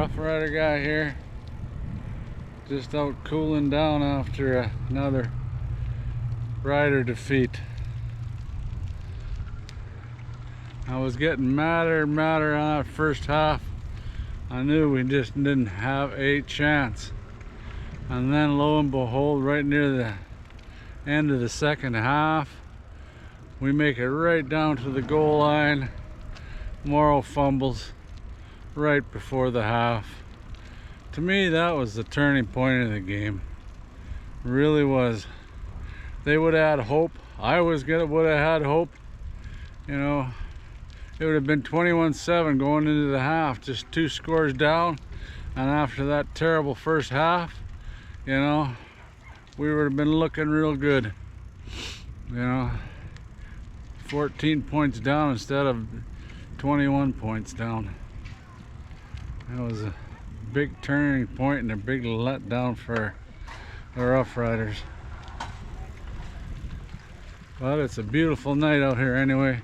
Roughrider guy here, just out cooling down after another rider defeat. I was getting madder and madder on that first half. I knew we just didn't have a chance. And then lo and behold, right near the end of the second half, we make it right down to the goal line. Morrow fumbles right before the half. To me, that was the turning point of the game. It really was. They would have had hope. I would have had hope. You know, it would have been 21-7 going into the half, just 2 scores down. And after that terrible first half, you know, we would have been looking real good. You know, 14 points down instead of 21 points down. That was a big turning point and a big letdown for the Roughriders. But it's a beautiful night out here anyway.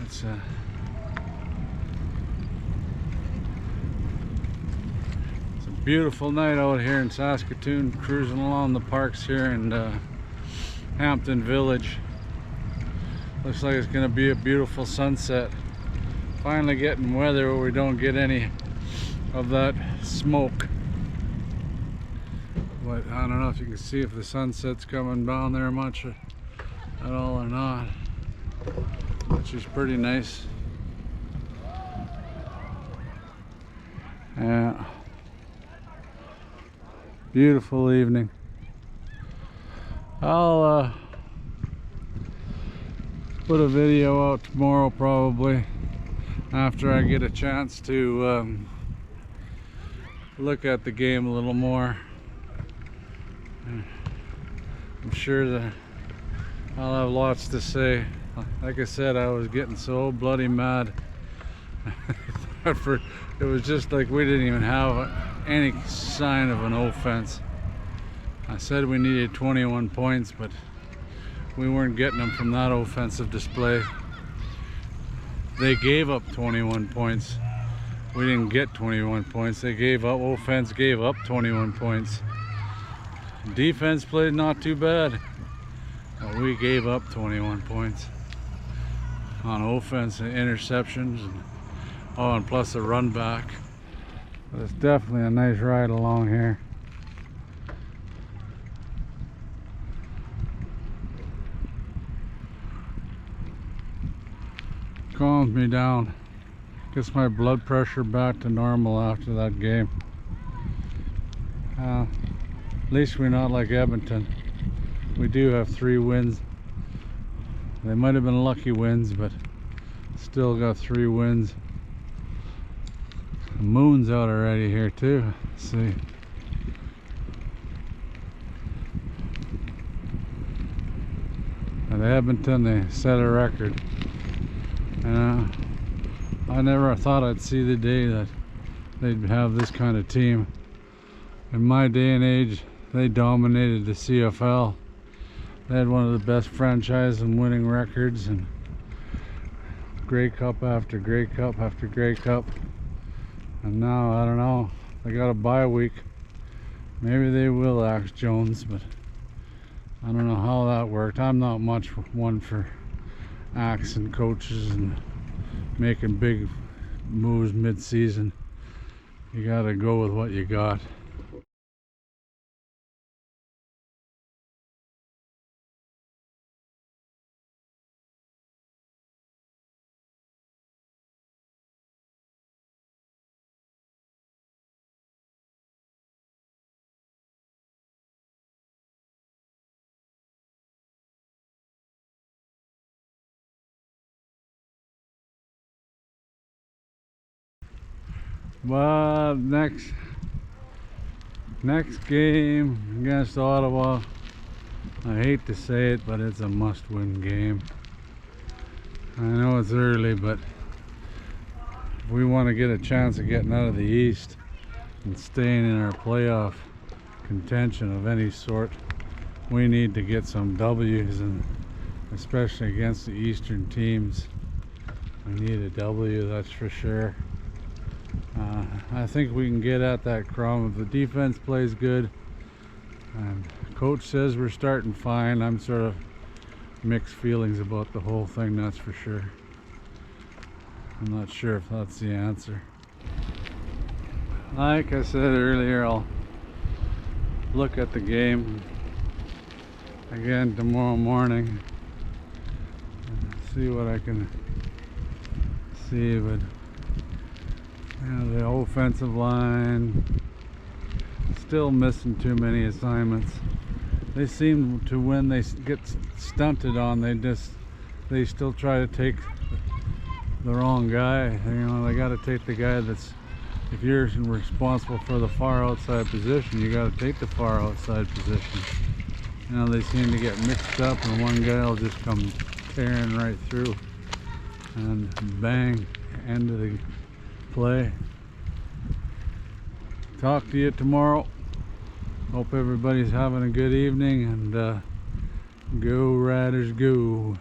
It's a beautiful night out here in Saskatoon, cruising along the parks here in Hampton Village. Looks like it's going to be a beautiful sunset. Finally getting weather where we don't get any of that smoke. But I don't know if you can see if the sunset's coming down there much at all or not, which is pretty nice. Yeah, beautiful evening. I'll put a video out tomorrow probably after I get a chance to look at the game a little more. I'm sure that I'll have lots to say. Like I said, I was getting so bloody mad. It was just like we didn't even have any sign of an offense. I said we needed 21 points, but we weren't getting them from that offensive display. They gave up 21 points. We didn't get 21 points. They gave up, offense gave up 21 points. Defense played not too bad, but we gave up 21 points on offense and interceptions, and plus a run back. But it's definitely a nice ride along here. Calms me down, gets my blood pressure back to normal after that game. At least we're not like Edmonton. We do have 3 wins. They might have been lucky wins, but still got 3 wins. The moon's out already here too. Let's see. At Edmonton, they set a record. I never thought I'd see the day that they'd have this kind of team. In my day and age, they dominated the CFL. They had one of the best franchises and winning records, and Grey Cup after Grey Cup after Grey Cup. And now, I don't know, they got a bye week. Maybe they will axe Jones, but I don't know how that worked. I'm not much one for axing coaches and making big moves mid-season. You gotta go with what you got. But next game against Ottawa, I hate to say it, but it's a must-win game. I know it's early, but if we want to get a chance of getting out of the East and staying in our playoff contention of any sort, we need to get some W's, and especially against the Eastern teams. We need a W, that's for sure. I think we can get at that crumb if the defense plays good. And coach says we're starting fine. I'm sort of mixed feelings about the whole thing, that's for sure. I'm not sure if that's the answer. Like I said earlier, I'll look at the game again tomorrow morning and see what I can see. But you know, the offensive line still missing too many assignments. They seem to, when they get stunted on, they still try to take the wrong guy. You know, they got to take the guy that's, if you're responsible for the far outside position, you got to take the far outside position. You know, they seem to get mixed up, and one guy will just come tearing right through, and bang, end of the play. Talk to you tomorrow. Hope everybody's having a good evening, and go Riders, go.